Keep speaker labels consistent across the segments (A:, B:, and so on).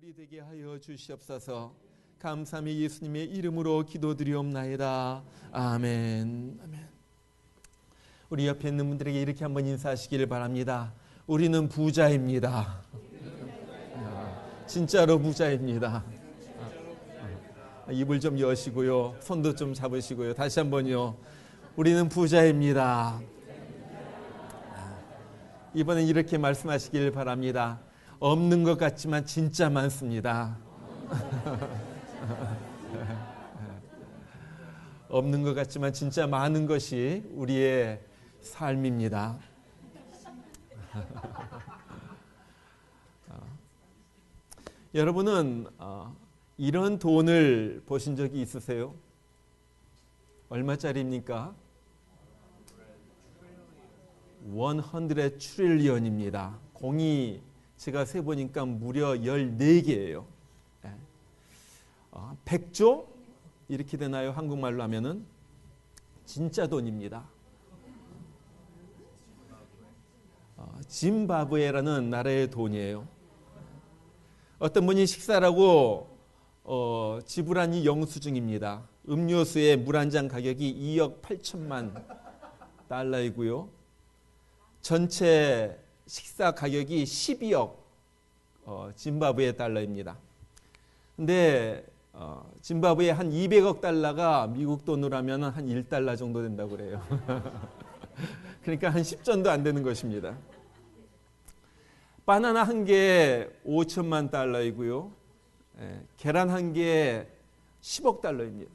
A: 우리 되게 하여 주시옵소서. 감사함이 예수님의 이름으로 기도드리옵나이다. 아멘. 아멘. 우리 옆에 있는 분들에게 이렇게 한번 인사하시기를 바랍니다. 우리는 부자입니다. 진짜로 부자입니다. 입을 좀 여시고요. 손도 좀 잡으시고요. 다시 한번요. 우리는 부자입니다. 이번엔 이렇게 말씀하시길 바랍니다. 없는 것 같지만 진짜 많습니다. 없는 것 같지만 진짜 많은 것이 우리의 삶입니다. 여러분은 이런 돈을 보신 적이 있으세요? 얼마짜리입니까? 100 트릴리언입니다. 공이 제가 세보니까 무려 14개예요. 100조? 이렇게 되나요? 한국말로 하면은 진짜 돈입니다. 짐바브웨라는 나라의 돈이에요. 어떤 분이 식사라고 지불한 이 영수증입니다. 음료수의 물 한 잔 가격이 2억 8천만 달러이고요. 전체 식사 가격이 12억 짐바브웨 달러입니다. 근데 짐바브웨 한 200억 달러가 미국 돈으로 하면 한 1달러 정도 된다고 그래요. 그러니까 한 10전도 안 되는 것입니다. 바나나 한 개에 5천만 달러이고요. 계란 한 개에 10억 달러입니다.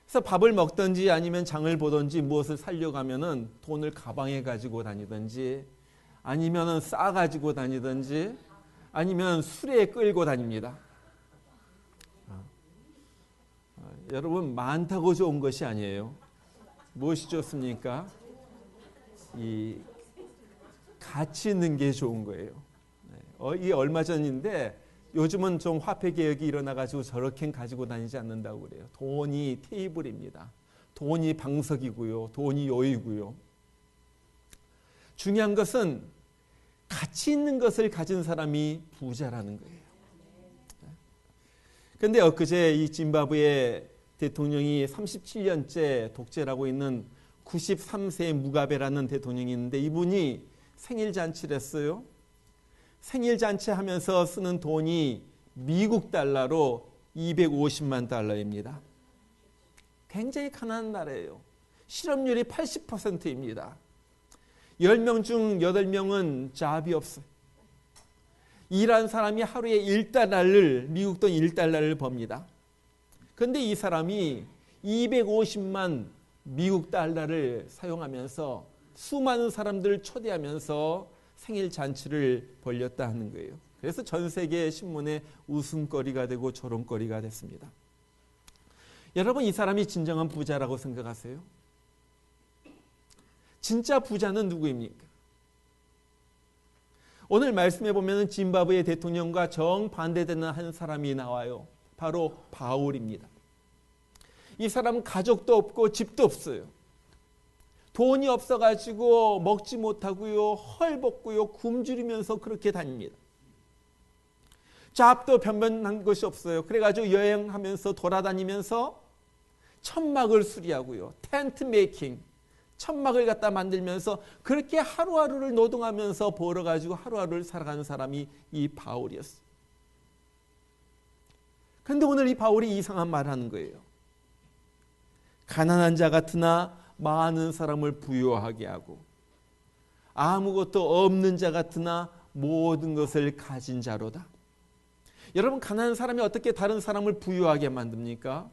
A: 그래서 밥을 먹든지 아니면 장을 보든지 무엇을 사려고 하면은 돈을 가방에 가지고 다니든지 아니면은 싸 가지고 다니든지 아니면 수레에 끌고 다닙니다. 여러분, 많다고 좋은 것이 아니에요. 무엇이 좋습니까? 이 가치 있는 게 좋은 거예요. 이게 얼마 전인데 요즘은 좀 화폐 개혁이 일어나가지고 저렇게 가지고 다니지 않는다고 그래요. 돈이 테이블입니다. 돈이 방석이고요. 돈이 요이고요. 중요한 것은 가치 있는 것을 가진 사람이 부자라는 거예요. 그런데 엊그제 이 짐바브웨 대통령이 37년째 독재를 하고 있는 93세 무가베라는 대통령이 있는데 이분이 생일 잔치를 했어요. 생일 잔치 하면서 쓰는 돈이 미국 달러로 250만 달러입니다. 굉장히 가난한 나라예요. 실업률이 80%입니다. 10명 중 8명은 잡이 없어요. 일한 사람이 하루에 1달러를, 미국 돈 1달러를 법니다. 그런데 이 사람이 250만 미국 달러를 사용하면서 수많은 사람들을 초대하면서 생일 잔치를 벌였다 하는 거예요. 그래서 전 세계 신문에 웃음거리가 되고 조롱거리가 됐습니다. 여러분, 이 사람이 진정한 부자라고 생각하세요? 진짜 부자는 누구입니까? 오늘 말씀해 보면 짐바브웨 대통령과 정반대되는 한 사람이 나와요. 바로 바울입니다. 이 사람은 가족도 없고 집도 없어요. 돈이 없어가지고 먹지 못하고요, 헐벗고요, 굶주리면서 그렇게 다닙니다. 잡도 변변한 것이 없어요. 그래가지고 여행하면서 돌아다니면서 천막을 수리하고요, 텐트 메이킹, 천막을 갖다 만들면서 그렇게 하루하루를 노동하면서 벌어가지고 하루하루를 살아가는 사람이 이 바울이었어요. 그런데 오늘 이 바울이 이상한 말을 하는 거예요. 가난한 자 같으나 많은 사람을 부유하게 하고 아무것도 없는 자 같으나 모든 것을 가진 자로다. 여러분, 가난한 사람이 어떻게 다른 사람을 부유하게 만듭니까?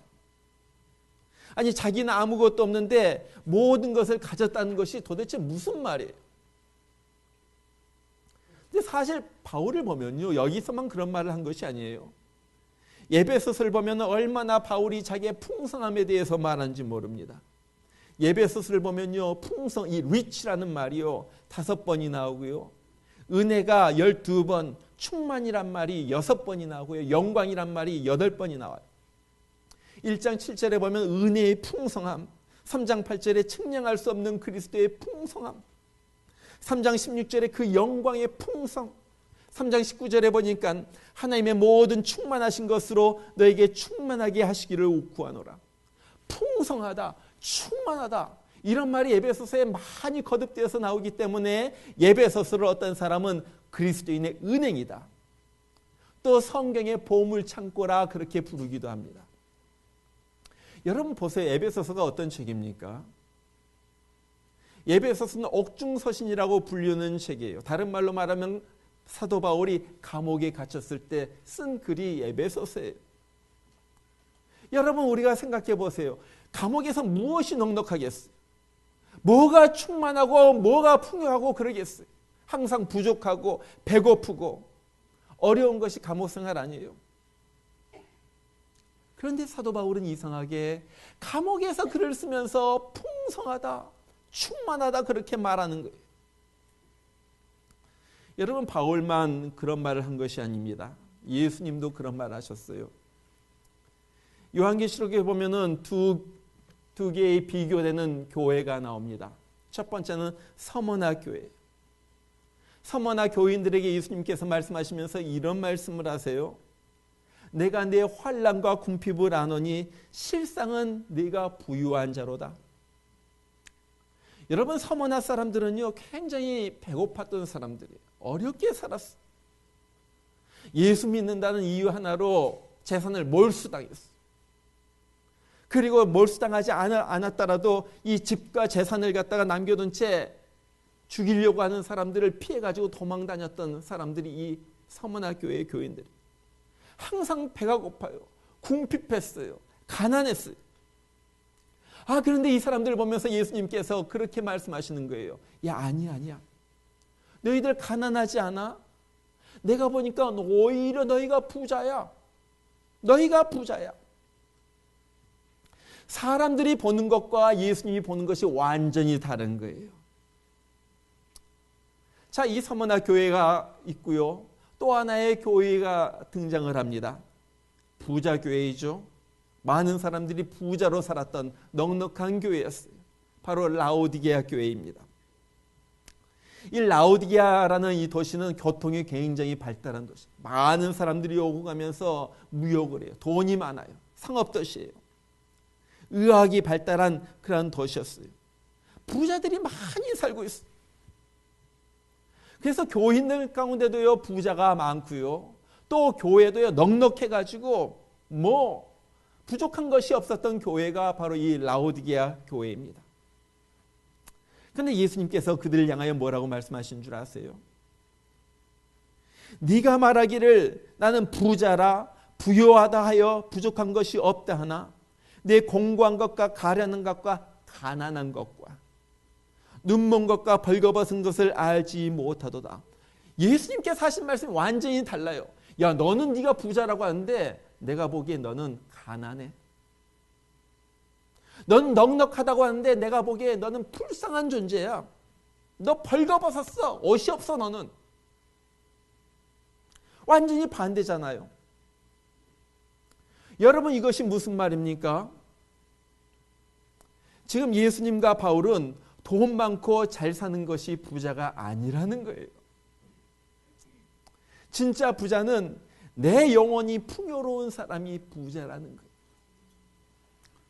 A: 아니, 자기는 아무것도 없는데 모든 것을 가졌다는 것이 도대체 무슨 말이에요? 근데 사실 바울을 보면요, 여기서만 그런 말을 한 것이 아니에요. 에베소서를 보면 얼마나 바울이 자기의 풍성함에 대해서 말하는지 모릅니다. 에베소서를 보면요, 풍성, 이 리치라는 말이요 5번이 나오고요, 은혜가 12번, 충만이란 말이 6번이 나오고요, 영광이란 말이 8번이 나와요. 1장 7절에 보면 은혜의 풍성함, 3장 8절에 측량할 수 없는 그리스도의 풍성함, 3장 16절에 그 영광의 풍성, 3장 19절에 보니까 하나님의 모든 충만하신 것으로 너에게 충만하게 하시기를 구하노라. 풍성하다, 충만하다, 이런 말이 에베소서에 많이 거듭되어서 나오기 때문에 에베소서를 어떤 사람은 그리스도인의 은행이다, 또 성경의 보물창고라 그렇게 부르기도 합니다. 여러분 보세요. 에베소서가 어떤 책입니까? 에베소서는 옥중서신이라고 불리는 책이에요. 다른 말로 말하면 사도 바울이 감옥에 갇혔을 때 쓴 글이 에베소서예요. 여러분 우리가 생각해 보세요. 감옥에서 무엇이 넉넉하겠어요? 뭐가 충만하고 뭐가 풍요하고 그러겠어요? 항상 부족하고 배고프고 어려운 것이 감옥 생활 아니에요. 그런데 사도 바울은 이상하게 감옥에서 글을 쓰면서 풍성하다, 충만하다 그렇게 말하는 거예요. 여러분 바울만 그런 말을 한 것이 아닙니다. 예수님도 그런 말 하셨어요. 요한계시록에 보면은 두 개의 비교되는 교회가 나옵니다. 첫 번째는 서머나 교회. 서머나 교인들에게 예수님께서 말씀하시면서 이런 말씀을 하세요. 내가 내 환난과 궁핍을 아노니 실상은 네가 부유한 자로다. 여러분 서머나 사람들은요 굉장히 배고팠던 사람들이에요. 어렵게 살았어요. 예수 믿는다는 이유 하나로 재산을 몰수당했어요. 그리고 몰수당하지 않았더라도 이 집과 재산을 갖다가 남겨둔 채 죽이려고 하는 사람들을 피해가지고 도망다녔던 사람들이 이 서머나 교회의 교인들. 항상 배가 고파요. 궁핍했어요. 가난했어요. 그런데 이 사람들을 보면서 예수님께서 그렇게 말씀하시는 거예요. 야, 아니야. 너희들 가난하지 않아? 내가 보니까 오히려 너희가 부자야. 너희가 부자야. 사람들이 보는 것과 예수님이 보는 것이 완전히 다른 거예요. 자, 이 서머나 교회가 있고요. 또 하나의 교회가 등장을 합니다. 부자 교회이죠. 많은 사람들이 부자로 살았던 넉넉한 교회였어요. 바로 라오디게아 교회입니다. 이 라오디게아라는 이 도시는 교통이 굉장히 발달한 도시. 많은 사람들이 오고 가면서 무역을 해요. 돈이 많아요. 상업도시예요. 의학이 발달한 그런 도시였어요. 부자들이 많이 살고 있어요. 그래서 교인들 가운데도요 부자가 많고요. 또 교회도요 넉넉해가지고 부족한 것이 없었던 교회가 바로 이 라오디게아 교회입니다. 그런데 예수님께서 그들을 향하여 뭐라고 말씀하신 줄 아세요? 네가 말하기를 나는 부자라 부요하다 하여 부족한 것이 없다 하나 내 공고한 것과 가련한 것과 가난한 것과 눈먼 것과 벌거벗은 것을 알지 못하도다. 예수님께서 하신 말씀이 완전히 달라요. 야, 너는 네가 부자라고 하는데 내가 보기에 너는 가난해. 넌 넉넉하다고 하는데 내가 보기에 너는 불쌍한 존재야. 너 벌거벗었어. 옷이 없어 너는. 완전히 반대잖아요. 여러분 이것이 무슨 말입니까? 지금 예수님과 바울은 돈 많고 잘 사는 것이 부자가 아니라는 거예요. 진짜 부자는 내 영혼이 풍요로운 사람이 부자라는 거예요.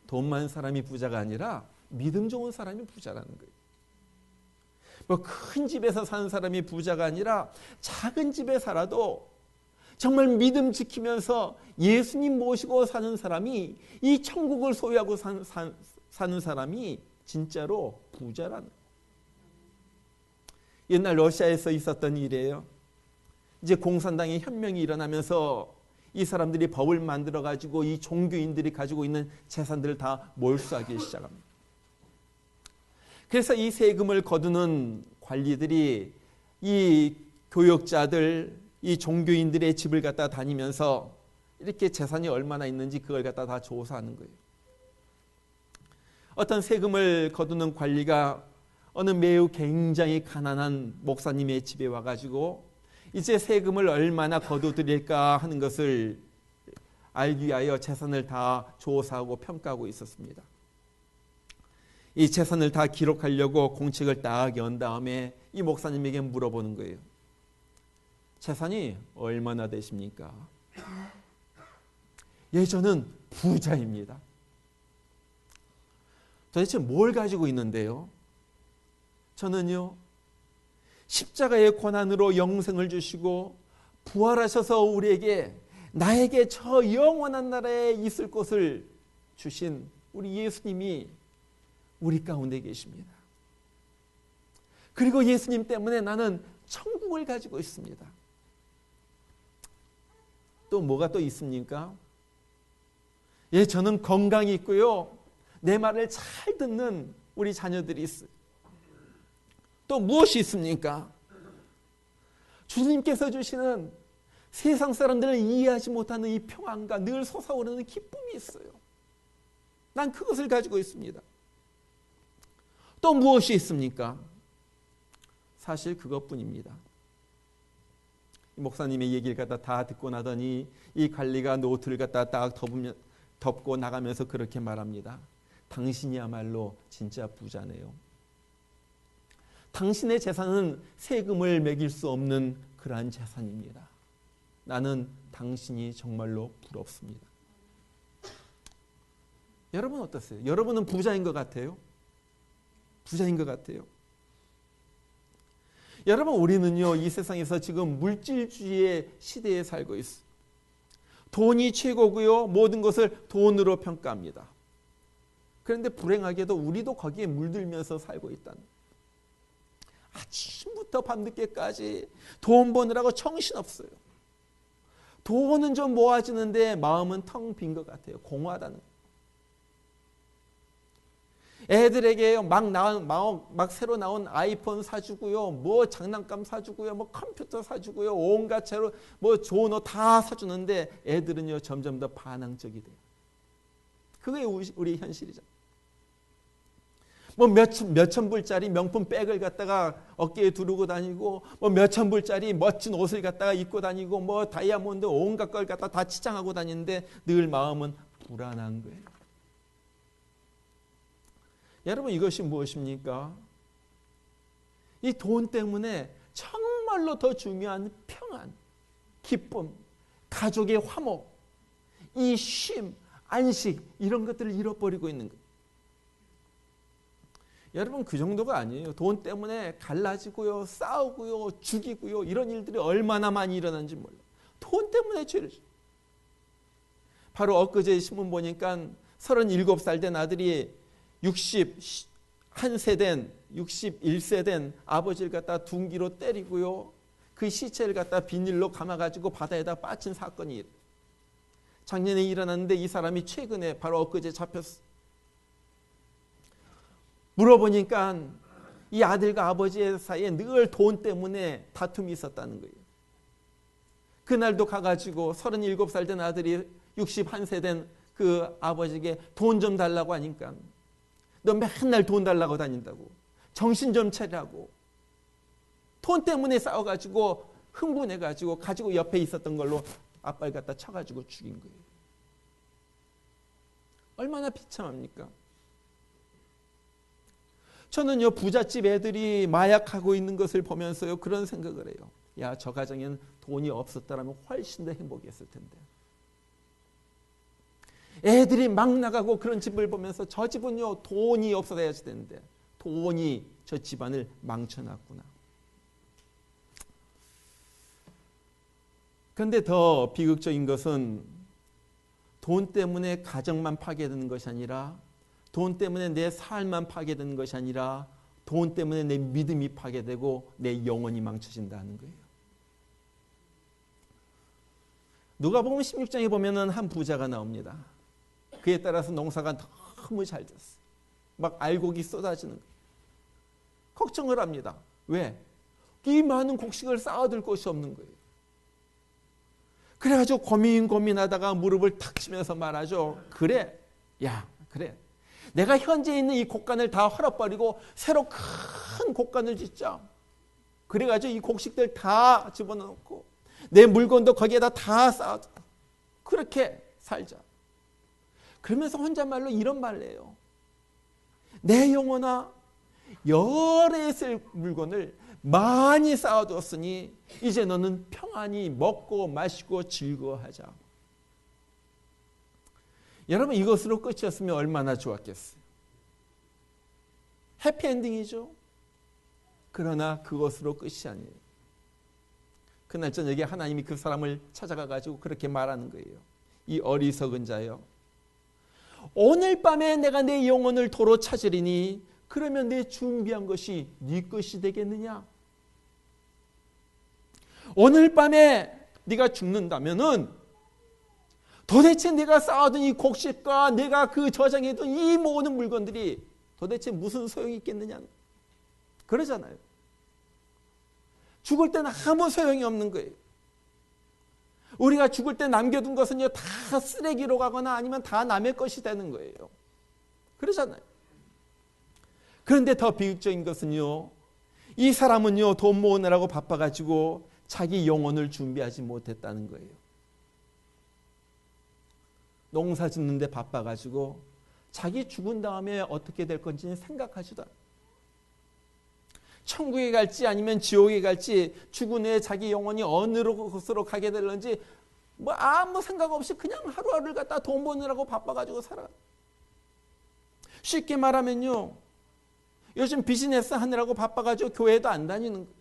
A: 돈 많은 사람이 부자가 아니라 믿음 좋은 사람이 부자라는 거예요. 큰 집에서 사는 사람이 부자가 아니라 작은 집에 살아도 정말 믿음 지키면서 예수님 모시고 사는 사람이 이 천국을 소유하고 사는 사람이 진짜로 부자라는 거예요. 옛날 러시아에서 있었던 일이에요. 이제 공산당의 혁명이 일어나면서 이 사람들이 법을 만들어 가지고 이 종교인들이 가지고 있는 재산들을 다 몰수하기 시작합니다. 그래서 이 세금을 거두는 관리들이 이 교역자들, 이 종교인들의 집을 갖다 다니면서 이렇게 재산이 얼마나 있는지 그걸 갖다 다 조사하는 거예요. 어떤 세금을 거두는 관리가 어느 매우 굉장히 가난한 목사님의 집에 와가지고 이제 세금을 얼마나 거둬들일까 하는 것을 알기 위하여 재산을 다 조사하고 평가하고 있었습니다. 이 재산을 다 기록하려고 공책을 딱 연 다음에 이 목사님에게 물어보는 거예요. 재산이 얼마나 되십니까? 예, 저는 부자입니다. 도대체 뭘 가지고 있는데요? 저는요, 십자가의 고난으로 영생을 주시고 부활하셔서 우리에게 나에게 저 영원한 나라에 있을 곳을 주신 우리 예수님이 우리 가운데 계십니다. 그리고 예수님 때문에 나는 천국을 가지고 있습니다. 또 뭐가 또 있습니까? 예, 저는 건강이 있고요. 내 말을 잘 듣는 우리 자녀들이 있어요. 또 무엇이 있습니까? 주님께서 주시는 세상 사람들을 이해하지 못하는 이 평안과 늘 솟아오르는 기쁨이 있어요. 난 그것을 가지고 있습니다. 또 무엇이 있습니까? 사실 그것뿐입니다. 목사님의 얘기를 갖다 다 듣고 나더니 이 관리가 노트를 갖다 딱 덮고 나가면서 그렇게 말합니다. 당신이야말로 진짜 부자네요. 당신의 재산은 세금을 매길 수 없는 그러한 재산입니다. 나는 당신이 정말로 부럽습니다. 여러분 어떠세요? 여러분은 부자인 것 같아요? 부자인 것 같아요? 여러분, 우리는요, 이 세상에서 지금 물질주의의 시대에 살고 있어요. 돈이 최고고요. 모든 것을 돈으로 평가합니다. 그런데 불행하게도 우리도 거기에 물들면서 살고 있다는 거예요. 아침부터 밤늦게까지 돈 버느라고 정신없어요. 돈은 좀 모아지는데 마음은 텅 빈 것 같아요. 공허하다는 거예요. 애들에게 막 새로 나온 아이폰 사주고요, 뭐 장난감 사주고요, 뭐 컴퓨터 사주고요, 온갖 채로 뭐 좋은 옷 다 사주는데 애들은요 점점 더 반항적이 돼요. 그게 우리 현실이죠. 뭐 몇천 불짜리 명품 백을 갖다가 어깨에 두르고 다니고, 뭐 몇천 불짜리 멋진 옷을 갖다가 입고 다니고, 뭐 다이아몬드 온갖 걸 갖다 다 치장하고 다니는데 늘 마음은 불안한 거예요. 여러분, 이것이 무엇입니까? 이 돈 때문에 정말로 더 중요한 평안, 기쁨, 가족의 화목, 이 쉼, 안식, 이런 것들을 잃어버리고 있는 거예요. 여러분, 그 정도가 아니에요. 돈 때문에 갈라지고요, 싸우고요, 죽이고요, 이런 일들이 얼마나 많이 일어나는지 몰라요. 돈 때문에 죄를 져요. 바로 엊그제 신문 보니까 37살 된 아들이 61세 된 아버지를 갖다 둔기로 때리고요, 그 시체를 갖다 비닐로 감아가지고 바다에다 빠친 사건이 작년에 일어났는데, 이 사람이 최근에 바로 엊그제 잡혔어. 물어보니까 이 아들과 아버지의 사이에 늘 돈 때문에 다툼이 있었다는 거예요. 그날도 가가지고 37살 된 아들이 61세 된 그 아버지에게 돈 좀 달라고 하니까, 너 맨날 돈 달라고 다닌다고, 정신 좀 차리라고, 돈 때문에 싸워가지고 흥분해가지고 가지고 옆에 있었던 걸로 아빠를 갖다 쳐가지고 죽인 거예요. 얼마나 비참합니까? 저는요, 부잣집 애들이 마약하고 있는 것을 보면서요, 그런 생각을 해요. 야, 저 가정에는 돈이 없었다면 훨씬 더 행복했을 텐데. 애들이 막 나가고 그런 집을 보면서 저 집은요, 돈이 없어야 되는데 돈이 저 집안을 망쳐놨구나. 그런데 더 비극적인 것은 돈 때문에 가정만 파괴되는 것이 아니라, 돈 때문에 내 삶만 파괴되는 것이 아니라, 돈 때문에 내 믿음이 파괴되고 내 영혼이 망쳐진다는 거예요. 누가복음 16장에 보면은 한 부자가 나옵니다. 그에 따라서 농사가 너무 잘 됐어요. 막 알곡이 쏟아지는 거예요. 걱정을 합니다. 왜? 이 많은 곡식을 쌓아둘 곳이 없는 거예요. 그래가지고 고민하다가 무릎을 탁 치면서 말하죠. 그래, 내가 현재 있는 이 곡간을 다 헐어버리고 새로 큰 곡간을 짓자. 그래가지고 이 곡식들 다 집어넣고 내 물건도 거기에다 다 쌓아줘. 그렇게 살자. 그러면서 혼잣말로 이런 말을 해요. 내 영혼아, 열에 있을 물건을 많이 쌓아두었으니 이제 너는 평안히 먹고 마시고 즐거워하자. 여러분, 이것으로 끝이었으면 얼마나 좋았겠어요. 해피엔딩이죠. 그러나 그것으로 끝이 아니에요. 그날 저녁에 하나님이 그 사람을 찾아가 가지고 그렇게 말하는 거예요. 이 어리석은 자여, 오늘 밤에 내가 내 영혼을 도로 찾으리니 그러면 내 준비한 것이 네 것이 되겠느냐? 오늘 밤에 네가 죽는다면은 도대체 내가 쌓아둔 이 곡식과 내가 그 저장해둔 이 모든 물건들이 도대체 무슨 소용이 있겠느냐? 그러잖아요. 죽을 때는 아무 소용이 없는 거예요. 우리가 죽을 때 남겨둔 것은요, 다 쓰레기로 가거나 아니면 다 남의 것이 되는 거예요. 그러잖아요. 그런데 더 비극적인 것은요, 이 사람은요, 돈 모으느라고 바빠가지고 자기 영혼을 준비하지 못했다는 거예요. 농사 짓는데 바빠가지고 자기 죽은 다음에 어떻게 될 건지는 생각하지도 않아요. 천국에 갈지 아니면 지옥에 갈지, 죽은 후에 자기 영혼이 어느 곳으로 가게 될런지 뭐 아무 생각 없이 그냥 하루하루를 갖다 돈 버느라고 바빠가지고 살아. 쉽게 말하면요, 요즘 비즈니스 하느라고 바빠가지고 교회도 안 다니는 거예요.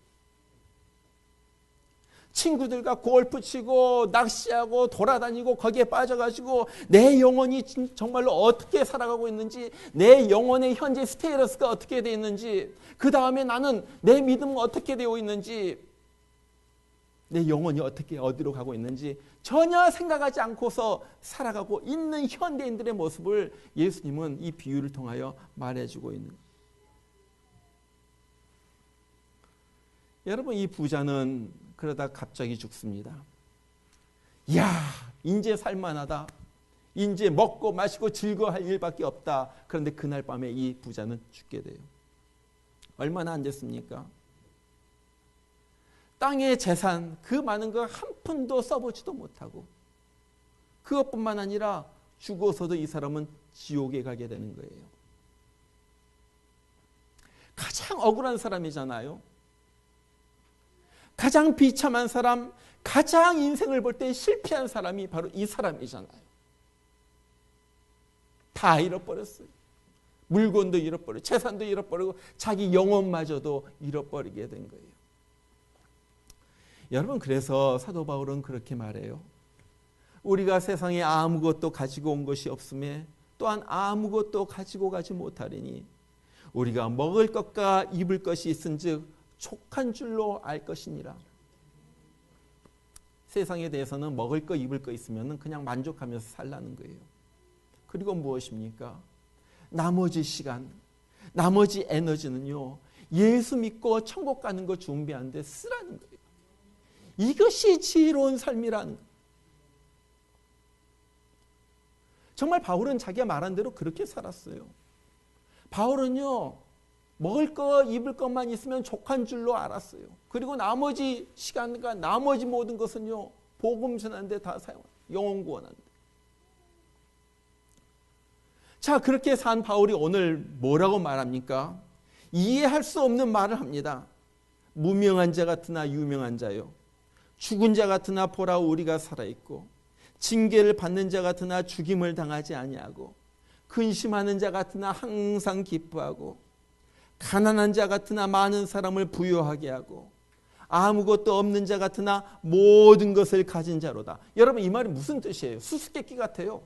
A: 친구들과 골프 치고 낚시하고 돌아다니고 거기에 빠져가지고 내 영혼이 정말로 어떻게 살아가고 있는지, 내 영혼의 현재 스테이러스가 어떻게 되어 있는지, 그 다음에 나는 내 믿음은 어떻게 되어 있는지, 내 영혼이 어떻게 어디로 가고 있는지 전혀 생각하지 않고서 살아가고 있는 현대인들의 모습을 예수님은 이 비유를 통하여 말해주고 있는 거예요. 여러분, 이 부자는 그러다 갑자기 죽습니다. 이야, 이제 살만하다. 이제 먹고 마시고 즐거워할 일밖에 없다. 그런데 그날 밤에 이 부자는 죽게 돼요. 얼마나 안 됐습니까? 땅의 재산, 그 많은 거 한 푼도 써보지도 못하고, 그것뿐만 아니라 죽어서도 이 사람은 지옥에 가게 되는 거예요. 가장 억울한 사람이잖아요. 가장 비참한 사람, 가장 인생을 볼 때 실패한 사람이 바로 이 사람이잖아요. 다 잃어버렸어요. 물건도 잃어버리고 재산도 잃어버리고 자기 영혼마저도 잃어버리게 된 거예요. 여러분, 그래서 사도 바울은 그렇게 말해요. 우리가 세상에 아무것도 가지고 온 것이 없음에 또한 아무것도 가지고 가지 못하리니 우리가 먹을 것과 입을 것이 있은즉 족한 줄로 알 것이니라. 세상에 대해서는 먹을 거 입을 거 있으면 그냥 만족하면서 살라는 거예요. 그리고 무엇입니까? 나머지 시간, 나머지 에너지는요, 예수 믿고 천국 가는 거 준비하는데 쓰라는 거예요. 이것이 지혜로운 삶이라는 거예요. 정말 바울은 자기가 말한 대로 그렇게 살았어요. 바울은요, 먹을 거 입을 것만 있으면 족한 줄로 알았어요. 그리고 나머지 시간과 나머지 모든 것은요, 복음 전하는데 다 사용해요. 영혼 구원하는데. 자, 그렇게 산 바울이 오늘 뭐라고 말합니까? 이해할 수 없는 말을 합니다. 무명한 자 같으나 유명한 자요, 죽은 자 같으나 보라 우리가 살아있고, 징계를 받는 자 같으나 죽임을 당하지 아니하고, 근심하는 자 같으나 항상 기뻐하고, 가난한 자 같으나 많은 사람을 부유하게 하고, 아무것도 없는 자 같으나 모든 것을 가진 자로다. 여러분, 이 말이 무슨 뜻이에요? 수수께끼 같아요.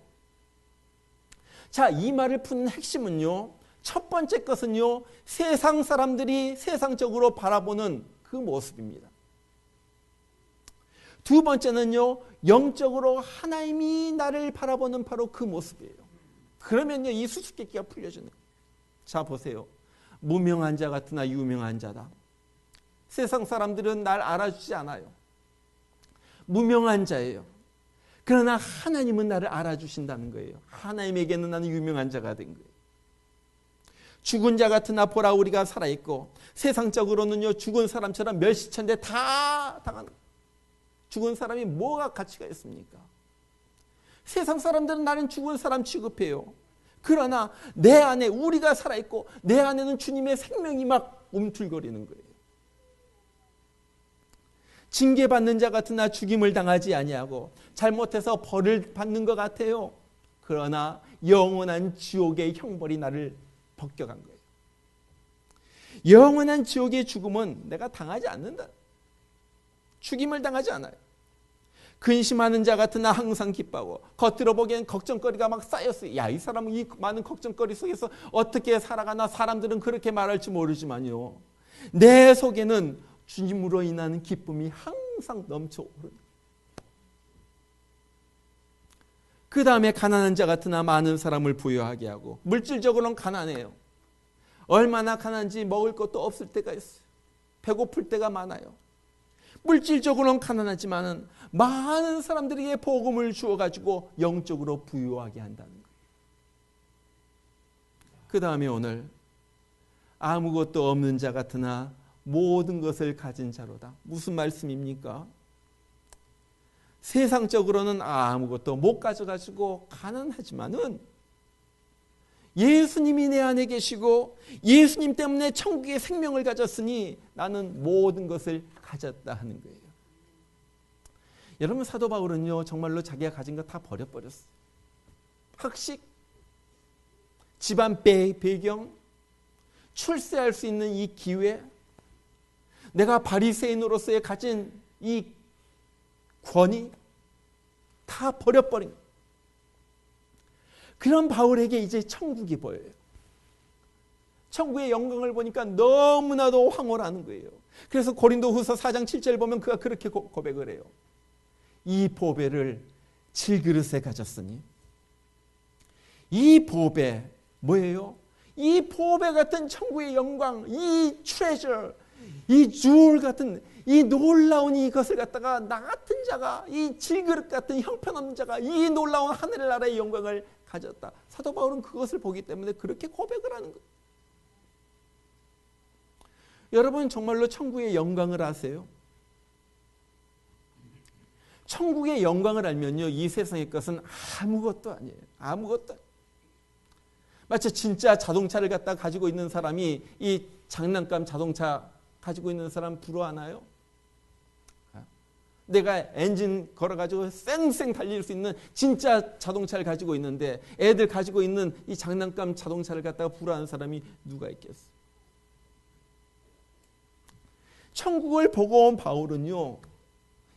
A: 자, 이 말을 푸는 핵심은요, 첫 번째 것은요, 세상 사람들이 세상적으로 바라보는 그 모습입니다. 두 번째는요, 영적으로 하나님이 나를 바라보는 바로 그 모습이에요. 그러면요, 이 수수께끼가 풀려지는 거예요. 자, 보세요. 무명한 자 같으나 유명한 자다. 세상 사람들은 날 알아주지 않아요. 무명한 자예요. 그러나 하나님은 나를 알아주신다는 거예요. 하나님에게는 나는 유명한 자가 된 거예요. 죽은 자 같으나 보라 우리가 살아있고, 세상적으로는요, 죽은 사람처럼 멸시천대 다 당하는 거예요. 죽은 사람이 뭐가 가치가 있습니까? 세상 사람들은 나는 죽은 사람 취급해요. 그러나 내 안에 우리가 살아있고 내 안에는 주님의 생명이 막 움틀거리는 거예요. 징계받는 자 같으나 죽임을 당하지 아니하고 잘못해서 벌을 받는 것 같아요. 그러나 영원한 지옥의 형벌이 나를 벗겨간 거예요. 영원한 지옥의 죽음은 내가 당하지 않는다. 죽임을 당하지 않아요. 근심하는 자 같으나 항상 기뻐하고 겉으로 보기엔 걱정거리가 막 쌓였어요. 야, 이 사람은 이 많은 걱정거리 속에서 어떻게 살아가나. 사람들은 그렇게 말할지 모르지만요, 내 속에는 주님으로 인한 기쁨이 항상 넘쳐오르는. 그 다음에 가난한 자 같으나 많은 사람을 부유하게 하고. 물질적으로는 가난해요. 얼마나 가난한지 먹을 것도 없을 때가 있어요. 배고플 때가 많아요. 물질적으로는 가난하지만 많은 사람들에게 복음을 주어가지고 영적으로 부유하게 한다는 거예요. 그 다음에 오늘 아무것도 없는 자 같으나 모든 것을 가진 자로다. 무슨 말씀입니까? 세상적으로는 아무것도 못 가져가지고 가난하지만은 예수님이 내 안에 계시고 예수님 때문에 천국의 생명을 가졌으니 나는 모든 것을 가졌다 하는 거예요. 여러분, 사도 바울은요, 정말로 자기가 가진 거 다 버려버렸어요. 학식, 집안 배경, 출세할 수 있는 이 기회, 내가 바리새인으로서의 가진 이 권위 다 버려버린 거예요. 그런 바울에게 이제 천국이 보여요. 천국의 영광을 보니까 너무나도 황홀하는 거예요. 그래서 고린도후서 4장 7절 보면 그가 그렇게 고백을 해요. 이 보배를 질그릇에 가졌으니. 이 보배 뭐예요? 이 보배 같은 천국의 영광, 이 트레저, 이 주얼 같은 이 놀라운 이것을 갖다가 나 같은 자가, 이 질그릇 같은 형편없는 자가 이 놀라운 하늘나라의 영광을 가졌다. 사도 바울은 그것을 보기 때문에 그렇게 고백을 하는 거예요. 여러분, 정말로 천국의 영광을 아세요? 천국의 영광을 알면요, 이 세상의 것은 아무것도 아니에요. 아무것도. 마치 진짜 자동차를 갖다 가지고 있는 사람이 이 장난감 자동차 가지고 있는 사람 부러워하나요? 내가 엔진 걸어가지고 쌩쌩 달릴 수 있는 진짜 자동차를 가지고 있는데 애들 가지고 있는 이 장난감 자동차를 갖다가 부러워하는 사람이 누가 있겠어요? 천국을 보고 온 바울은요,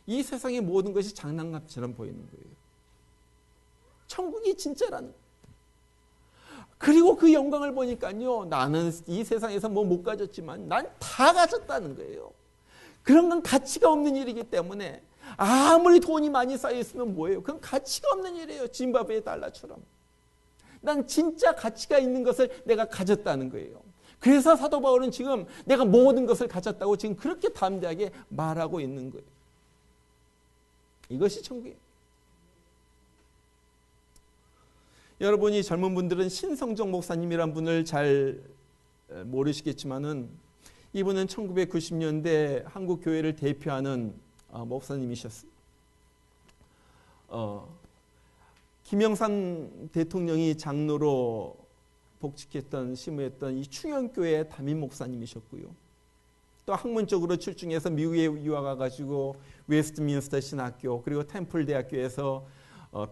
A: 이 세상의 모든 것이 장난감처럼 보이는 거예요. 천국이 진짜라는 거예요. 그리고 그 영광을 보니까요, 나는 이 세상에서 뭐 못 가졌지만 난 다 가졌다는 거예요. 그런 건 가치가 없는 일이기 때문에 아무리 돈이 많이 쌓여 있으면 뭐예요? 그건 가치가 없는 일이에요. 짐바브웨 달러처럼. 난 진짜 가치가 있는 것을 내가 가졌다는 거예요. 그래서 사도 바울은 지금 내가 모든 것을 가졌다고 지금 그렇게 담대하게 말하고 있는 거예요. 이것이 천국이에요. 여러분이 젊은 분들은 신성정 목사님이란 분을 잘 모르시겠지만은 이분은 1990년대 한국 교회를 대표하는 목사님이셨어요. 김영삼 대통령이 장로로 복직했던 심우했던 이 충현교회 담임 목사님이셨고요. 또 학문적으로 출중해서 미국에 유학 가가지고 웨스트민스터 신학교 그리고 템플 대학교에서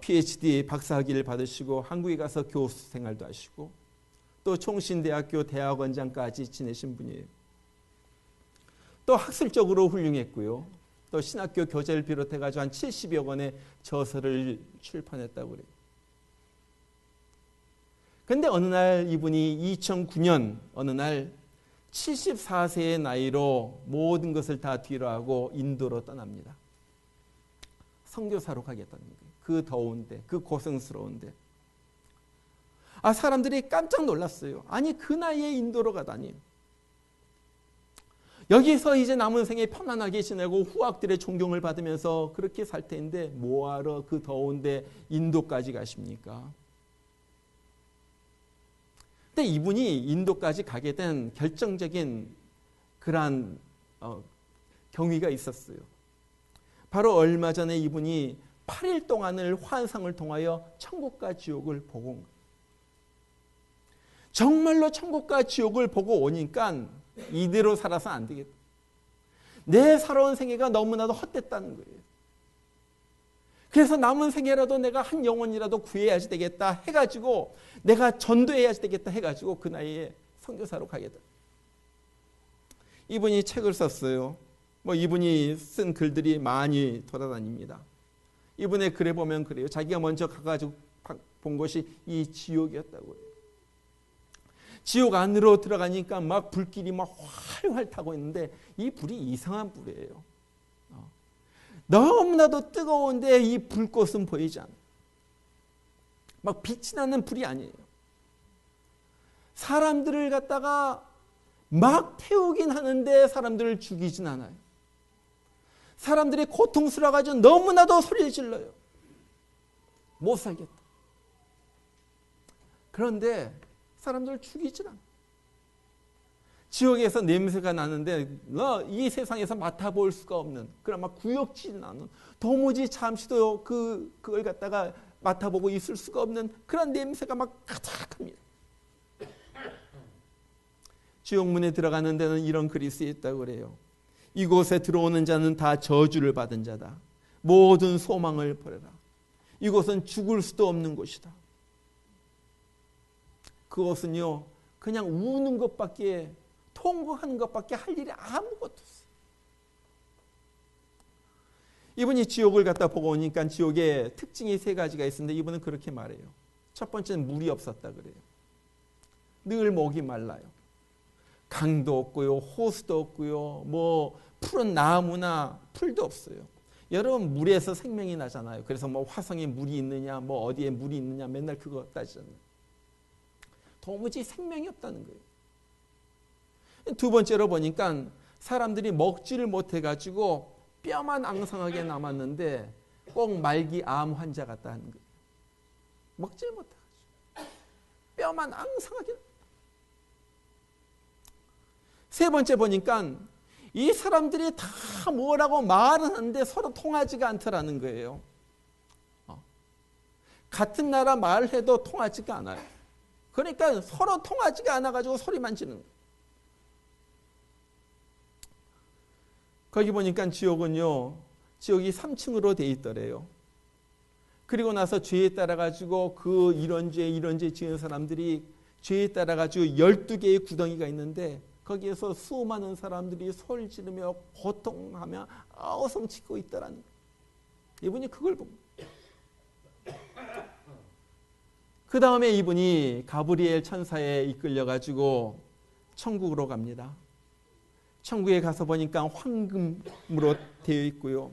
A: PhD 박사학위를 받으시고 한국에 가서 교수 생활도 하시고 또 총신대학교 대학원장까지 지내신 분이에요. 또 학술적으로 훌륭했고요. 또 신학교 교재를 비롯해가지고 한 70여 권의 저서를 출판했다고 그래요. 그런데 어느 날 이분이 2009년 어느 날 74세의 나이로 모든 것을 다 뒤로하고 인도로 떠납니다. 선교사로 가겠다는 거예요. 그 더운데, 그 고생스러운데. 사람들이 깜짝 놀랐어요. 아니, 그 나이에 인도로 가다니. 여기서 이제 남은 생에 편안하게 지내고 후학들의 존경을 받으면서 그렇게 살 텐데 뭐하러 그 더운데 인도까지 가십니까? 근데 이분이 인도까지 가게 된 결정적인 그러한 경위가 있었어요. 바로 얼마 전에 이분이 8일 동안을 환상을 통하여 천국과 지옥을 보고 온 거예요. 정말로 천국과 지옥을 보고 오니까 이대로 살아서 안 되겠다. 내 살아온 생애가 너무나도 헛됐다는 거예요. 그래서 남은 생애라도 내가 한 영혼이라도 구해야지 되겠다 해가지고 내가 전도해야지 되겠다 해가지고 그 나이에 선교사로 가게 돼. 이분이 책을 썼어요. 이분이 쓴 글들이 많이 돌아다닙니다. 이분의 글에 보면 그래요. 자기가 먼저 가가지고 본 것이 이 지옥이었다고 해요. 지옥 안으로 들어가니까 막 불길이 막 활활 타고 있는데 이 불이 이상한 불이에요. 너무나도 뜨거운데 이 불꽃은 보이지 않아요. 막 빛이 나는 불이 아니에요. 사람들을 갖다가 막 태우긴 하는데 사람들을 죽이진 않아요. 사람들이 고통스러워가지고 너무나도 소리를 질러요. 못 살겠다. 그런데 사람들을 죽이질 않아요. 지옥에서 냄새가 나는데 이 세상에서 맡아볼 수가 없는 그런 막 구역질 나는 도무지 잠시도 그걸 갖다가 맡아보고 있을 수가 없는 그런 냄새가 막 가득합니다. 지옥문에 들어가는 데는 이런 글이 쓰여 있다고 그래요. 이곳에 들어오는 자는 다 저주를 받은 자다. 모든 소망을 버려라. 이곳은 죽을 수도 없는 곳이다. 그것은요 그냥 우는 것밖에 통곡하는 것밖에 할 일이 아무것도 없어요. 이분이 지옥을 갖다 보고 오니까 지옥의 특징이 3가지가 있는데 이분은 그렇게 말해요. 첫 번째는 물이 없었다 그래요. 늘 목이 말라요. 강도 없고요, 호수도 없고요, 푸른 나무나 풀도 없어요. 여러분 물에서 생명이 나잖아요. 그래서 화성에 물이 있느냐, 어디에 물이 있느냐 맨날 그거 따지잖아요. 도무지 생명이 없다는 거예요. 두 번째로 보니까 사람들이 먹지를 못해가지고 뼈만 앙상하게 남았는데 꼭 말기 암 환자 같다 하는 거예요. 먹지를 못해가지고 뼈만 앙상하게. 세 번째 보니까 이 사람들이 다 뭐라고 말은 하는데 서로 통하지가 않더라는 거예요. 같은 나라 말해도 통하지가 않아요. 그러니까 서로 통하지가 않아가지고 소리만 지르는 거예요. 거기 보니까 지옥이 3층으로 돼 있더래요. 그리고 나서 죄에 따라가지고 이런 죄 지은 사람들이 죄에 따라가지고 12개의 구덩이가 있는데 거기에서 수많은 사람들이 소리를 지르며 고통하며 어성치고 있더라는 거예요. 이분이 그걸 봅니다. 그 다음에 이분이 가브리엘 천사에 이끌려가지고 천국으로 갑니다. 천국에 가서 보니까 황금으로 되어 있고요.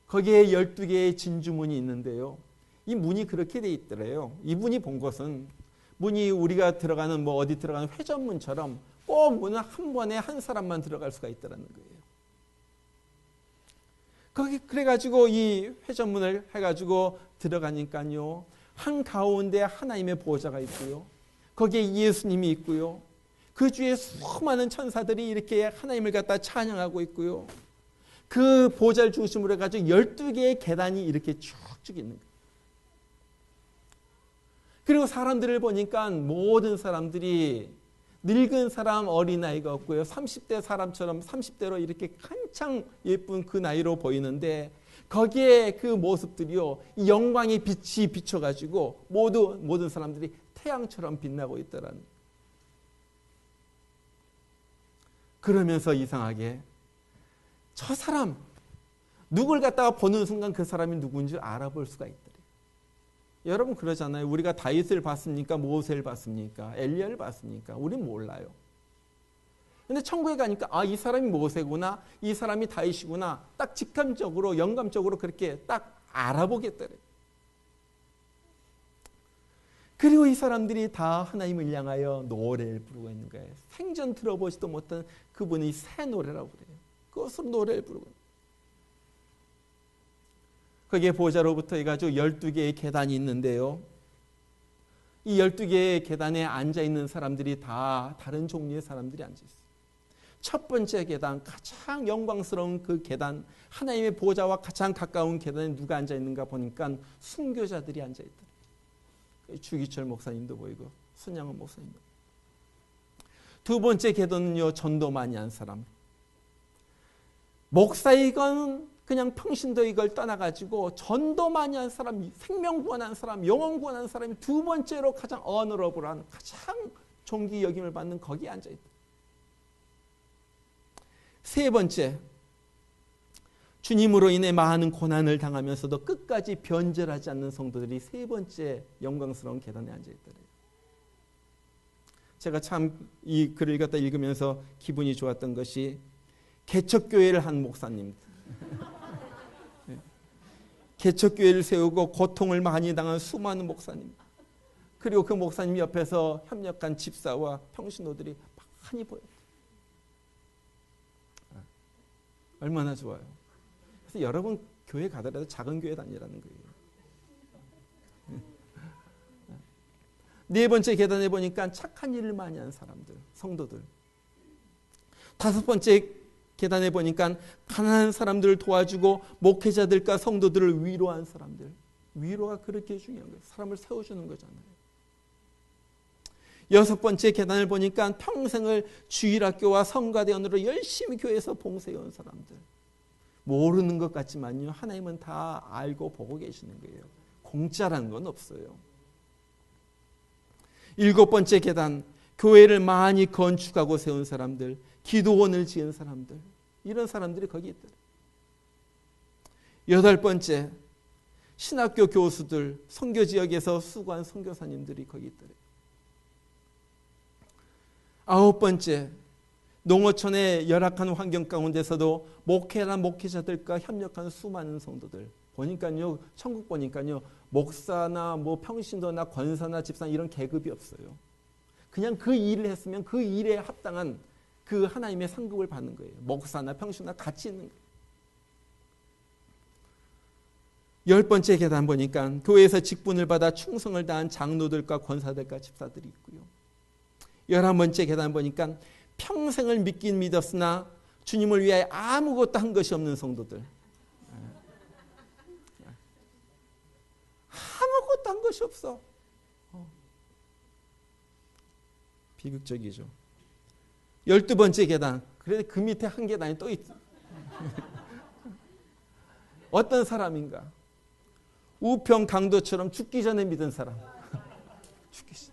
A: 거기에 12개의 진주문이 있는데요. 이 문이 그렇게 되어 있더래요. 이분이 본 것은 문이 우리가 들어가는 어디 들어가는 회전문처럼 꼭 문은 한 번에 한 사람만 들어갈 수가 있다는 거예요. 그래가지고 이 회전문을 해가지고 들어가니까요. 한가운데 하나님의 보좌가 있고요. 거기에 예수님이 있고요. 그 주위에 수많은 천사들이 이렇게 하나님을 갖다 찬양하고 있고요. 그 보좌를 중심으로 해가지고 12개의 계단이 이렇게 쭉쭉 있는 거예요. 그리고 사람들을 보니까 모든 사람들이 늙은 사람, 어린아이가 없고요. 30대 사람처럼 30대로 이렇게 한창 예쁜 그 나이로 보이는데 거기에 그 모습들이요. 이 영광의 빛이 비춰가지고 모든 사람들이 태양처럼 빛나고 있더라는 거예요. 그러면서 이상하게 저 사람 누굴 갖다가 보는 순간 그 사람이 누군지 알아볼 수가 있더래요. 여러분 그러잖아요. 우리가 다윗을 봤습니까? 모세를 봤습니까? 엘리야를 봤습니까? 우린 몰라요. 근데 천국에 가니까 이 사람이 모세구나, 이 사람이 다윗이구나 딱 직감적으로 영감적으로 그렇게 딱 알아보겠더래요. 그리고 이 사람들이 다 하나님을 향하여 노래를 부르고 있는 거예요. 생전 들어보지도 못한 그분이 새 노래라고 그래요. 그것으로 노래를 부르고 있는 거예요. 거기에 보좌로부터 해가지고 12개의 계단이 있는데요. 이 12개의 계단에 앉아있는 사람들이 다 다른 종류의 사람들이 앉아있어요. 첫 번째 계단, 가장 영광스러운 그 계단, 하나님의 보좌와 가장 가까운 계단에 누가 앉아있는가 보니까 순교자들이 앉아있더라고요. 주기철 목사님도 보이고 손양원 목사님도. 두 번째 계단은요, 전도 많이 한 사람. 목사이건 그냥 평신도 이걸 떠나가지고 전도 많이 한 사람, 생명 구원한 사람, 영혼 구원한 사람이 두 번째로 가장 어너러블한, 가장 존귀 여김을 받는 거기에 앉아있다. 세 번째, 주님으로 인해 많은 고난을 당하면서도 끝까지 변절하지 않는 성도들이 세 번째 영광스러운 계단에 앉아있더래요. 제가 참 이 글을 갖다 읽으면서 기분이 좋았던 것이 개척교회를 한 목사님, 개척교회를 세우고 고통을 많이 당한 수많은 목사님, 그리고 그 목사님 옆에서 협력한 집사와 평신도들이 많이 보였어요. 얼마나 좋아요. 그래서 여러분 교회 가더라도 작은 교회 다니라는 거예요. 네 번째 계단에 보니까 착한 일을 많이 한 사람들, 성도들. 다섯 번째 계단에 보니까 가난한 사람들을 도와주고 목회자들과 성도들을 위로한 사람들. 위로가 그렇게 중요한 거예요. 사람을 세워주는 거잖아요. 여섯 번째 계단을 보니까 평생을 주일학교와 성가대원으로 열심히 교회에서 봉사해온 사람들. 모르는 것 같지만요, 하나님은 다 알고 보고 계시는 거예요. 공짜라는 건 없어요. 일곱 번째 계단, 교회를 많이 건축하고 세운 사람들, 기도원을 지은 사람들, 이런 사람들이 거기 있더래요. 여덟 번째, 신학교 교수들, 선교지역에서 수고한 선교사님들이 거기 있더래요. 아홉 번째, 농어촌의 열악한 환경 가운데서도 목회란 목회자들과 협력한 수많은 성도들. 보니까요, 천국 보니까요, 목사나 뭐 평신도나 권사나 집사 이런 계급이 없어요. 그냥 그 일을 했으면 그 일에 합당한 그 하나님의 상급을 받는 거예요. 목사나 평신도나 같이 있는 거예요. 열 번째 계단 보니까 교회에서 직분을 받아 충성을 다한 장로들과 권사들과 집사들이 있고요. 11번째 계단 보니까 평생을 믿긴 믿었으나 주님을 위하여 아무것도 한 것이 없는 성도들. 아무것도 한 것이 없어. 비극적이죠. 12번째 계단. 그래도 그 밑에 한 계단이 또 있어. 어떤 사람인가? 우평 강도처럼 죽기 전에 믿은 사람. 죽기 전에.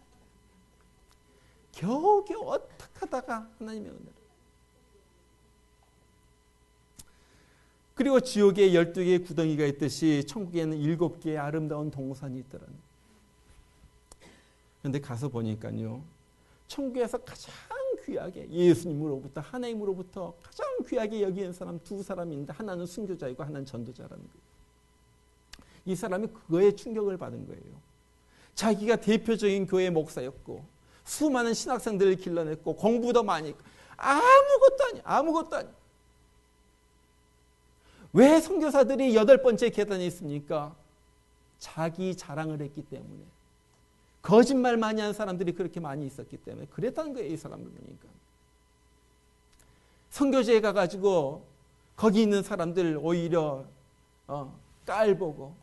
A: 겨우겨우 어떻게 하다가 하나님의 은혜를. 그리고 지옥에 12개의 구덩이가 있듯이 천국에는 7개의 아름다운 동산이 있더라는. 그런데 가서 보니까요, 천국에서 가장 귀하게 예수님으로부터 하나님으로부터 가장 귀하게 여기는 사람 두 사람인데, 하나는 순교자이고 하나는 전도자라는 거예요. 이 사람이 그거에 충격을 받은 거예요. 자기가 대표적인 교회 목사였고 수많은 신학생들을 길러냈고 공부도 많이 했고 아무것도 아니. 왜 선교사들이 8번째 계단에 있습니까? 자기 자랑을 했기 때문에. 거짓말 많이 한 사람들이 그렇게 많이 있었기 때문에 그랬다는 거예요. 이 사람을 보니까. 선교지에 가가지고 거기 있는 사람들 오히려 깔보고,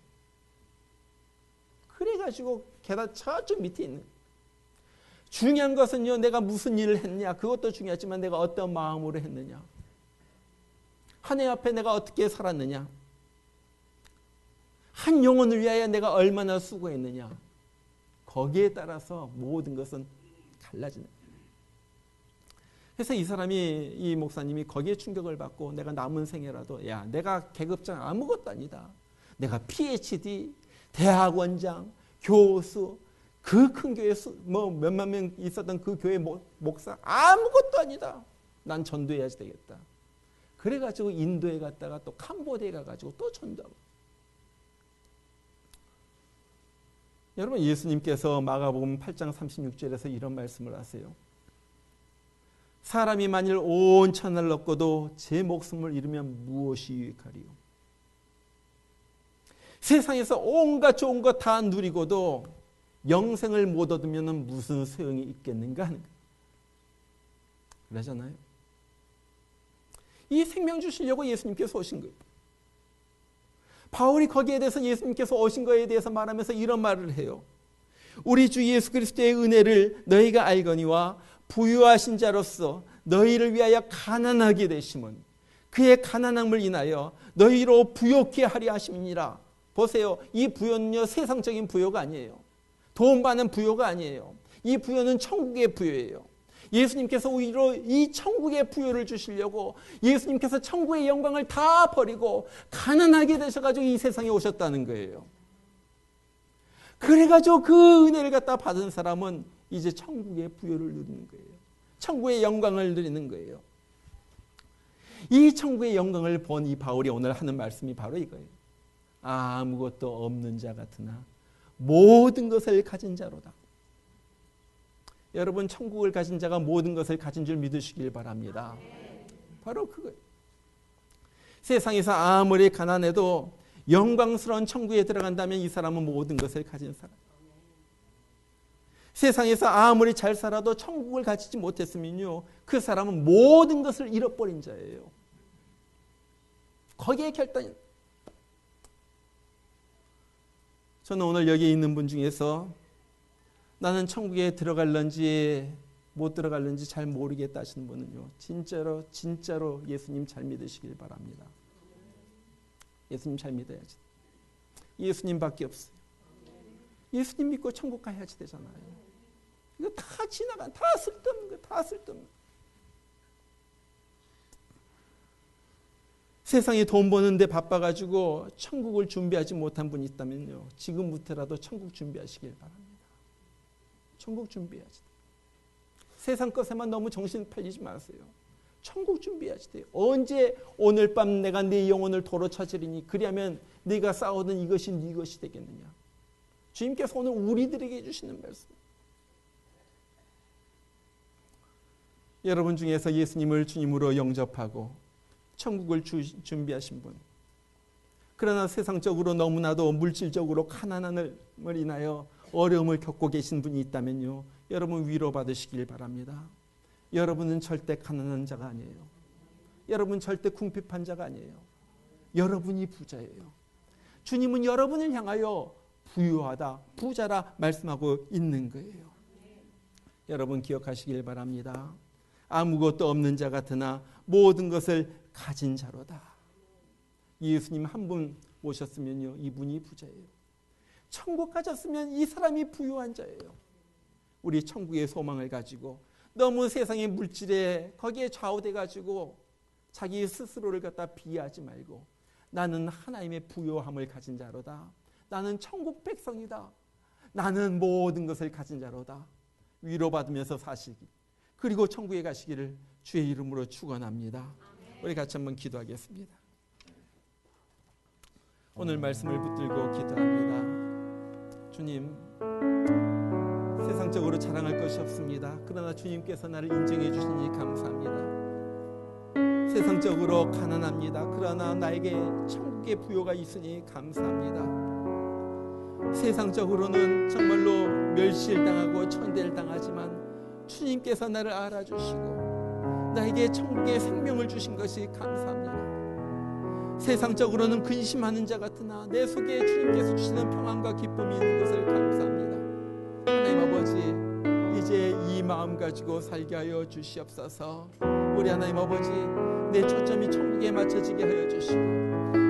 A: 그래가지고 계단 저쪽 밑에 있는. 중요한 것은요, 내가 무슨 일을 했냐, 그것도 중요하지만 내가 어떤 마음으로 했느냐, 하나님 앞에 내가 어떻게 살았느냐, 한 영혼을 위하여 내가 얼마나 수고했느냐, 거기에 따라서 모든 것은 갈라지는 거예요. 그래서 이 목사님이 거기에 충격을 받고, 내가 남은 생애라도, 야, 내가 계급장 아무것도 아니다, 내가 PhD, 대학원장, 교수, 그 큰 교회 뭐 몇만 명 있었던 그 교회 목사 아무것도 아니다, 난 전도해야지 되겠다. 그래가지고 인도에 갔다가 또 캄보디아에 가가지고 또 전도하고. 여러분, 예수님께서 마가복음 8장 36절에서 이런 말씀을 하세요. 사람이 만일 온 천하를 얻고도 제 목숨을 잃으면 무엇이 유익하리요? 세상에서 온갖 좋은 것 다 누리고도 영생을 못 얻으면 무슨 소용이 있겠는가 하는 거예요. 그러잖아요. 이 생명 주시려고 예수님께서 오신 거예요. 바울이 거기에 대해서 예수님께서 오신 거에 대해서 말하면서 이런 말을 해요. 우리 주 예수 그리스도의 은혜를 너희가 알거니와 부유하신 자로서 너희를 위하여 가난하게 되심은 그의 가난함을 인하여 너희로 부요케 하려 하심이니라. 보세요. 이 부요는요, 세상적인 부요가 아니에요. 돈 많은 부요가 아니에요. 이 부요는 천국의 부요예요. 예수님께서 오히려 이 천국의 부요를 주시려고 예수님께서 천국의 영광을 다 버리고 가난하게 되셔가지고 이 세상에 오셨다는 거예요. 그래가지고 그 은혜를 갖다 받은 사람은 이제 천국의 부요를 누리는 거예요. 천국의 영광을 누리는 거예요. 이 천국의 영광을 본 이 바울이 오늘 하는 말씀이 바로 이거예요. 아무것도 없는 자 같으나 모든 것을 가진 자로다. 여러분, 천국을 가진 자가 모든 것을 가진 줄 믿으시길 바랍니다. 바로 그거예요. 세상에서 아무리 가난해도 영광스러운 천국에 들어간다면 이 사람은 모든 것을 가진 사람. 세상에서 아무리 잘 살아도 천국을 가지지 못했으면요, 그 사람은 모든 것을 잃어버린 자예요. 거기에 결단이. 저는 오늘 여기 있는 분 중에서 나는 천국에 들어갈런지 못 들어갈런지 잘 모르겠다 하시는 분은요, 진짜로 예수님 잘 믿으시길 바랍니다. 예수님 잘 믿어야지. 예수님밖에 없어요. 예수님 믿고 천국 가야지 되잖아요. 이거 다 지나간, 다 쓸데없는 거, 다 쓸데없는 거. 세상에 돈 버는데 바빠가지고 천국을 준비하지 못한 분이 있다면요, 지금부터라도 천국 준비하시길 바랍니다. 천국 준비해야지. 세상 것에만 너무 정신 팔리지 마세요. 천국 준비해야지 돼요. 언제 오늘 밤 내가 네 영혼을 도로 찾으리니 그리하면 네가 싸우던 이것이 네 것이 되겠느냐. 주님께서 오늘 우리들에게 해주시는 말씀. 여러분 중에서 예수님을 주님으로 영접하고 천국을 준비하신 분, 그러나 세상적으로 너무나도 물질적으로 가난함을 인하여 어려움을 겪고 계신 분이 있다면요, 여러분 위로받으시길 바랍니다. 여러분은 절대 가난한 자가 아니에요. 여러분 절대 궁핍한 자가 아니에요. 여러분이 부자예요. 주님은 여러분을 향하여 부유하다, 부자라 말씀하고 있는 거예요. 여러분 기억하시길 바랍니다. 아무것도 없는 자 같으나 모든 것을 가진 자로다. 예수님 한 분 오셨으면요, 이분이 부자예요. 천국 가졌으면 이 사람이 부유한 자예요. 우리 천국의 소망을 가지고 너무 세상의 물질에 거기에 좌우돼 가지고 자기 스스로를 갖다 비하하지 말고 나는 하나님의 부요함을 가진 자로다. 나는 천국 백성이다. 나는 모든 것을 가진 자로다. 위로받으면서 사시기, 그리고 천국에 가시기를 주의 이름으로 축원합니다. 우리 같이 한번 기도하겠습니다. 오늘 말씀을 붙들고 기도합니다. 주님, 세상적으로 자랑할 것이 없습니다. 그러나 주님께서 나를 인정해 주시니 감사합니다. 세상적으로 가난합니다. 그러나 나에게 천국의 부요가 있으니 감사합니다. 세상적으로는 정말로 멸시를 천대를 당하지만 주님께서 나를 알아주시고 나에게 천국의 생명을 주신 것이 감사합니다. 세상적으로는 근심하는 자 같으나 내 속에 주님께서 주시는 평안과 기쁨이 있는 것을 감사합니다. 하나님 아버지, 이제 이 마음 가지고 살게 하여 주시옵소서. 우리 하나님 아버지, 내 초점이 천국에 맞춰지게 하여 주시고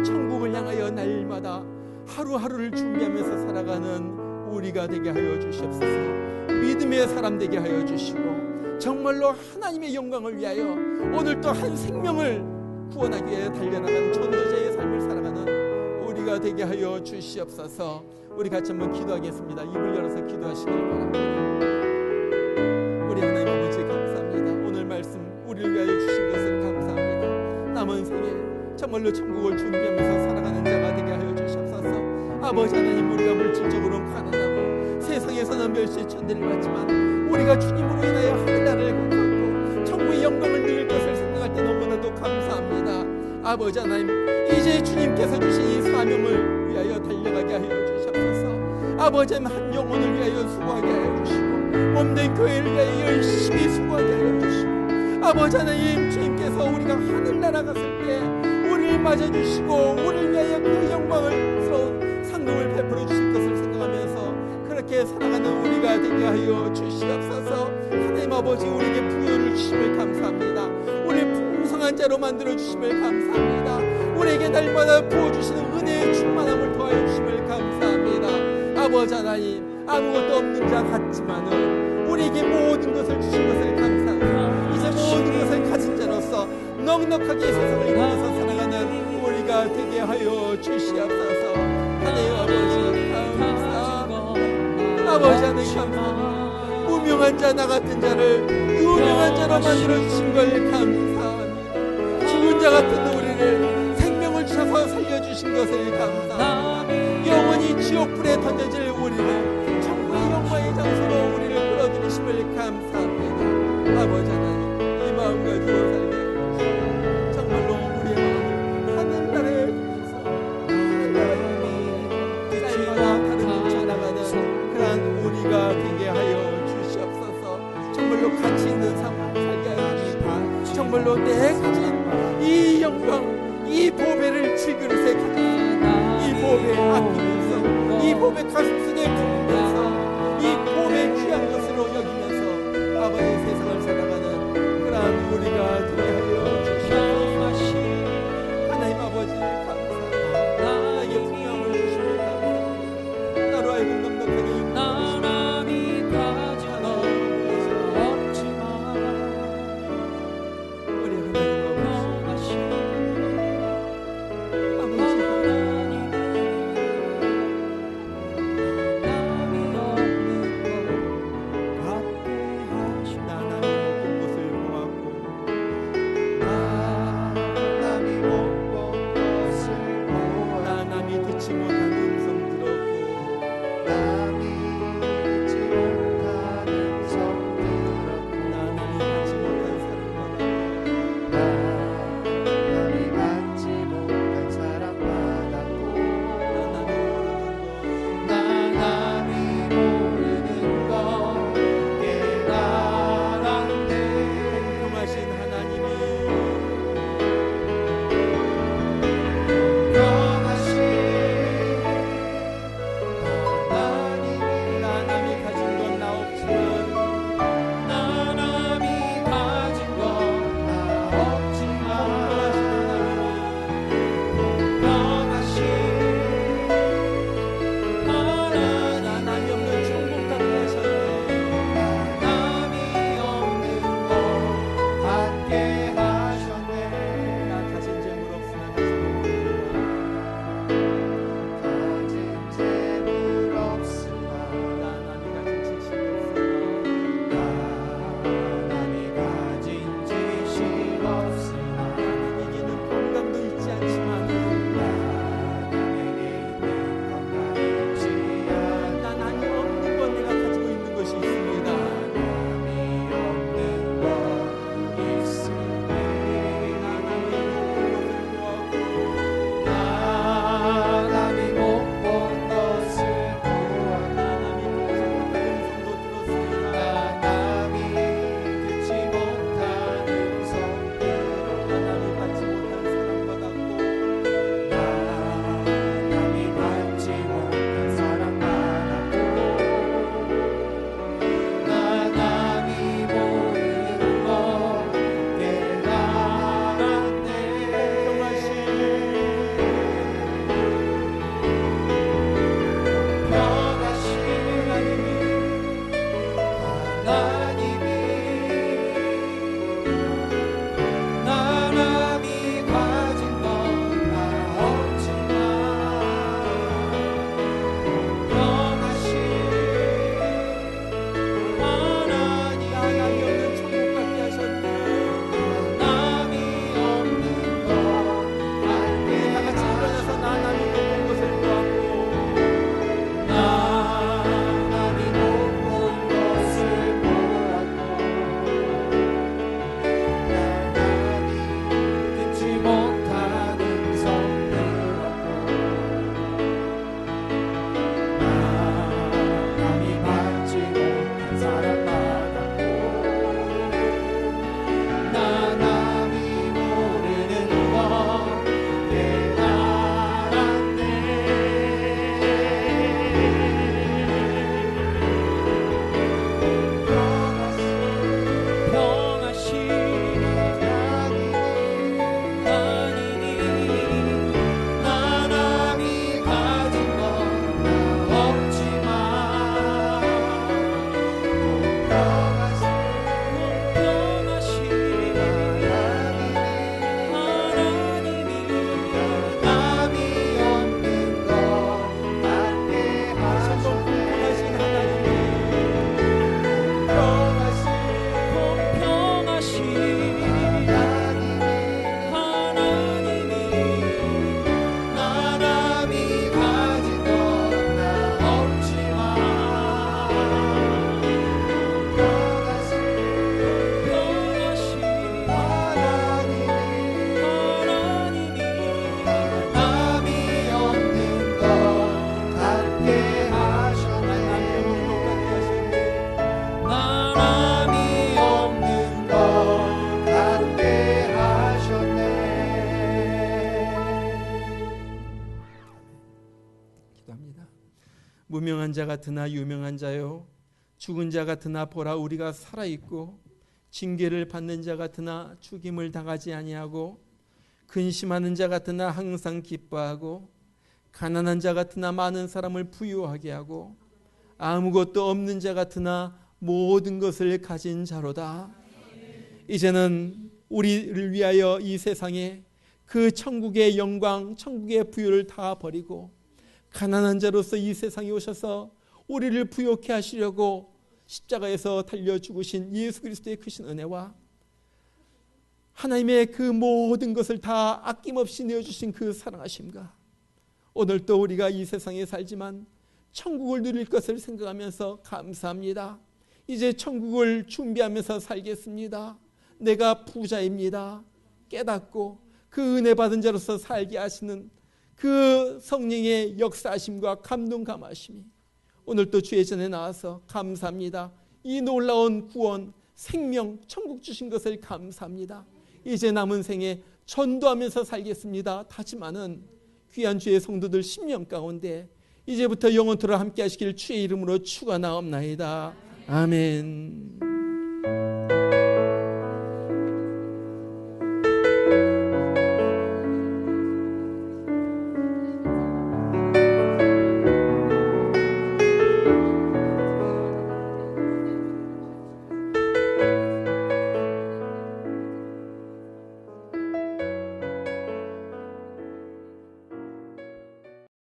A: 천국을 향하여 날마다 하루하루를 준비하면서 살아가는 우리가 되게 하여 주시옵소서. 믿음의 사람 되게 하여 주시고 정말로 하나님의 영광을 위하여 오늘 또 한 생명을 구원하기 위해 달려나가는 전도자의 삶을 살아가는 우리가 되게 하여 주시옵소서. 우리 같이 한번 기도하겠습니다. 입을 열어서 기도하시길 바랍니다. 우리 하나님 아버지 감사합니다. 오늘 말씀 우리를 위하여 주신 것을 감사합니다. 남은 생에 정말로 천국을 준비하면서 살아가는 자가 되게 하여 주시옵소서. 아버지 하나님, 우리가 물질적으로는 가난하고 세상에서는 멸시 천대를 받지만 우리가 주님으로 인하여 하늘나라를 공부하고 천국의 영광을 누릴 것을 생각할 때 너무나도 감사합니다. 아버지 하나님, 이제 주님께서 주신 이 사명을 위하여 달려가게 하여 주시옵소서. 아버지 하나님, 한 영혼을 위하여 수고하게 하여 주시고 몸된 교회를 위하여 열심히 수고하게 하여 주시고 아버지 하나님, 주님께서 우리가 하늘나라 갔을 때 우리를 맞아주시고 우리를 위하여 그 영광스러운 상급을 베풀어 주실 것을 생각하면서 그렇게 살아가는 우리가 되게 하여 주시옵소서. 하나님 아버지, 우리에게 부여를 주심을 감사합니다. 우리 풍성한 무명한 자로 만들어 주심을 감사합니다. 우리에게 날마다 부어주시는 은혜의 충만함을 더하여 주심을 감사합니다. 아버지 하나님, 아무것도 없는 자 같지만은 우리에게 모든 것을 주신 것을 감사합니다. 이제 모든 것을 가진 자로서 넉넉하게 세상을 이루면서 살아가는 우리가 되게 하여 주시옵소서. 하나님 아버지 감사합니다. 아버지 하나님 감사합니다. 무명한 자 나 같은 자를 유명한 자로 만들어 주신 걸 감사합니다. 죽은 자 같은 우리를 생명을 주셔서 살려주신 것을 감사합니다. 영원히 지옥불에 던져질 우리를 천국의 영광의 장소로 우리를 끌어들이심을 감사합니다. 아버지 하나님, 이 마음 가지고 살게 해주시고 정말로 우리의 마음을 하늘나라에 주셔서 하늘나라에 날마다 다른 곳에 나가는 그런 우리가 되게 하여 주시옵소서. 정말로 가치 있는 삶을 살게 하여 주시고 정말로 내 가진 이 영광, 이 보배를 질그릇에 가져서 이 보배 아끼면서 이 보배 가슴속에 품으면서 이 보배 귀한 것으로 여기면서 아버지 세상을 살아가는 그러한 우리가 되게 하여 주시옵소서. 하나님 아버지 감사합니다. 나에게 풍요함을 주시면 감사합니다. 나로 하여금 넉넉하게
B: 나람이 가진 없지만
A: 우리 하나님 아버지 무명한 자 같으나 유명한 자요, 죽은 자 같으나 보라 우리가 살아있고, 징계를 받는 자 같으나 죽임을 당하지 아니하고, 근심하는 자 같으나 항상 기뻐하고, 가난한 자 같으나 많은 사람을 부유하게 하고, 아무것도 없는 자 같으나 모든 것을 가진 자로다. 이제는 우리를 위하여 이 세상에 그 천국의 영광, 천국의 부유를 다 버리고 가난한 자로서 이 세상에 오셔서 우리를 부욕해 하시려고 십자가에서 달려 죽으신 예수 그리스도의 크신 은혜와 하나님의 그 모든 것을 다 아낌없이 내어주신 그 사랑하심과, 오늘 또 우리가 이 세상에 살지만 천국을 누릴 것을 생각하면서 감사합니다. 이제 천국을 준비하면서 살겠습니다. 내가 부자입니다. 깨닫고 그 은혜 받은 자로서 살게 하시는 그 성령의 역사하심과 감동 감하심이 오늘 또 주의 전에 나와서 감사합니다. 이 놀라운 구원, 생명, 천국 주신 것을 감사합니다. 이제 남은 생에 전도하면서 살겠습니다. 다짐하는 귀한 주의 성도들 10년 가운데 이제부터 영원토록 함께 하시길 주의 이름으로 축원하옵나이다. 아멘.